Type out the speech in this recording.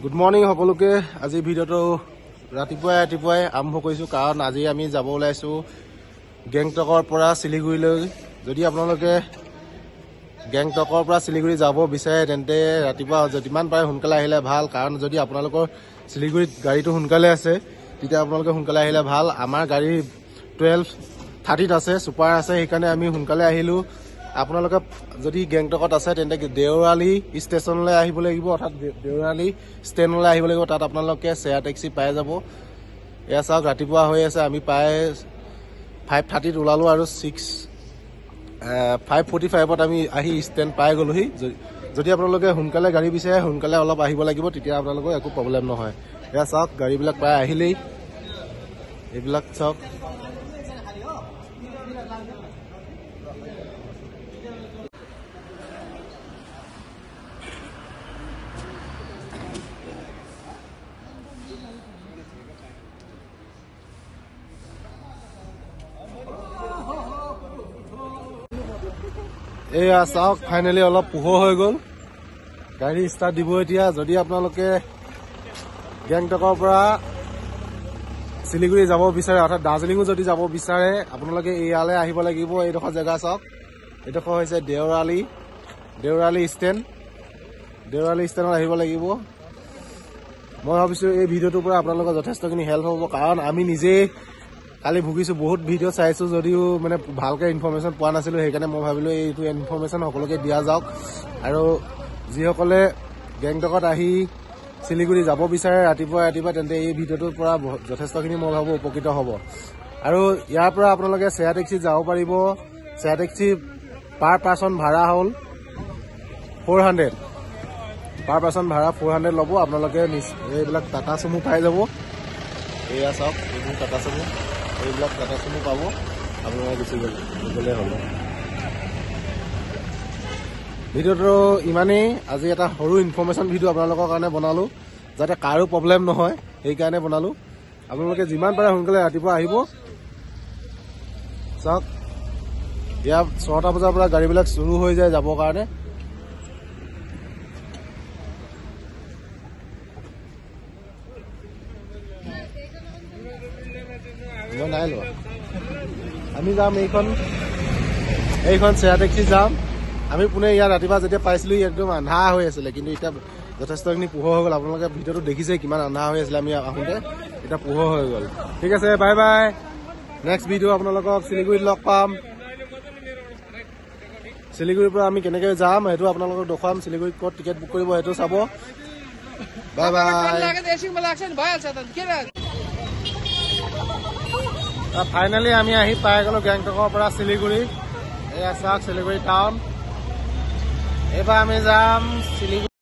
Good morning সকলোকে। আজি ভিডিঅ'টো ৰাতিপুৱাই আৰম্ভ কৰিছোঁ, কাৰণ আজি আমি যাব ওলাইছোঁ গেংটকৰ পৰা শিলিগুৰিলৈ। যদি আপোনালোকে গেংটকৰ পৰা শিলিগুৰি যাব বিচাৰে তেন্তে ৰাতিপুৱা যিমান পাৰে সোনকালে আহিলে ভাল, কাৰণ যদি আপোনালোকৰ শিলিগুৰিত গাড়ীটো সোনকালে আছে তেতিয়া আপোনালোকে সোনকালে আহিলে ভাল। আমাৰ গাড়ী 12:30 আছে, ছুপাৰ আছে, সেইকাৰণে আমি সোনকালে আহিলোঁ। আপোনালোকে যদি গেংটকত আছে তেন্তে দেওৰালি ষ্টেচনলৈ আহিব লাগিব, অৰ্থাৎ দেওৰালি ষ্টেণ্ডলৈ আহিব লাগিব। তাত আপোনালোকে শ্বেয়াৰ টেক্সি পাই যাব। এয়া চাওক, ৰাতিপুৱা হৈ আছে, আমি প্ৰায় 5:30 ওলালোঁ আৰু 5:45 আমি আহি ষ্টেণ্ড পাই গ'লোহি। যদি আপোনালোকে সোনকালে গাড়ী বিচাৰে সোনকালে অলপ আহিব লাগিব, তেতিয়া আপোনালোকৰ একো প্ৰব্লেম নহয়। এয়া চাওক, গাড়ীবিলাক প্ৰায় আহিলেই, এইবিলাক চাওক। এয়া চাওক, ফাইনেলি অলপ পোহৰ হৈ গ'ল, গাড়ী ষ্টাৰ্ট দিব এতিয়া। যদি আপোনালোকে গেংটকৰ পৰা শিলিগুৰি যাব বিচাৰে, অৰ্থাৎ দাৰ্জিলিঙো যদি যাব বিচাৰে, আপোনালোকে ইয়ালৈ আহিব লাগিব। এইডোখৰ জেগা চাওক, এইডোখৰ হৈছে দেওৰালি ষ্টেণ্ডত আহিব লাগিব। মই ভাবিছোঁ এই ভিডিঅ'টোৰ পৰা আপোনালোকৰ যথেষ্টখিনি হেল্প হ'ব, কাৰণ আমি নিজেই কালি ভুগিছোঁ, বহুত ভিডিঅ' চাইছোঁ যদিও মানে ভালকৈ ইনফৰ্মেশ্যন পোৱা নাছিলোঁ। সেইকাৰণে মই ভাবিলোঁ এইটো ইনফৰ্মেশ্যন সকলোকে দিয়া যাওক, আৰু যিসকলে গেংটকত আহি শিলিগুৰি যাব বিচাৰে ৰাতিপুৱা তেন্তে এই ভিডিঅ'টোৰ পৰা যথেষ্টখিনি মই ভাবোঁ উপকৃত হ'ব। আৰু ইয়াৰ পৰা আপোনালোকে শ্বেয়াৰ টেক্সিত যাব পাৰিব। শ্বেয়াৰ টেক্সি পাৰ পাৰ্চন ভাড়া হ'ল 400, পাৰ পাৰ্চন ভাড়া 400 ল'ব। আপোনালোকে এইবিলাক টাটা চুমু পাই যাব। এয়া চাওক, এইবোৰ টাটা চুমু, এইবিলাক টাটা চুমু পাব, আপোনালোকে গুচি গ'লে হ'ব। ভিডিঅ'টো ইমানেই। আজি এটা সৰু ইনফৰ্মেশ্যন ভিডিঅ' আপোনালোকৰ কাৰণে বনালোঁ, যাতে কাৰো প্ৰব্লেম নহয়, সেইকাৰণে বনালোঁ। আপোনালোকে যিমান পাৰে সোনকালে ৰাতিপুৱা আহিব। চাওক, ইয়াত 6টা বজাৰ পৰা গাড়ীবিলাক চুৰু হৈ যায় যাবৰ কাৰণে। মই নাই লোৱা, আমি যাম এইখন শ্বেয়াৰ টেক্সি যাম। আমি পুনে ইয়াত ৰাতিপুৱা যেতিয়া পাইছিলোঁ একদম আন্ধাৰ হৈ আছিলে, কিন্তু এতিয়া যথেষ্টখিনি পোহৰ হৈ গ'ল। আপোনালোকে ভিডিঅ'টো দেখিছে কিমান আন্ধাৰ হৈ আছিলে আমি আহোঁতে, এতিয়া পোহৰ হৈ গ'ল। ঠিক আছে, বাই বাই। নেক্সট ভিডিঅ' আপোনালোকক শিলিগুৰিত লগ পাম। শিলিগুৰিৰ পৰা আমি কেনেকৈ যাম সেইটো আপোনালোকক দেখুৱাম। শিলিগুৰিত ক'ত টিকেট বুক কৰিব সেইটো চাব। Bye bye. ফাইনেলি আমি আহি পাই গ'লোঁ গেংটকৰ পৰা শিলিগুৰি। এয়া চাওক, শিলিগুৰি টাউন। এইবাৰ আমি যাম শিলিগুৰি।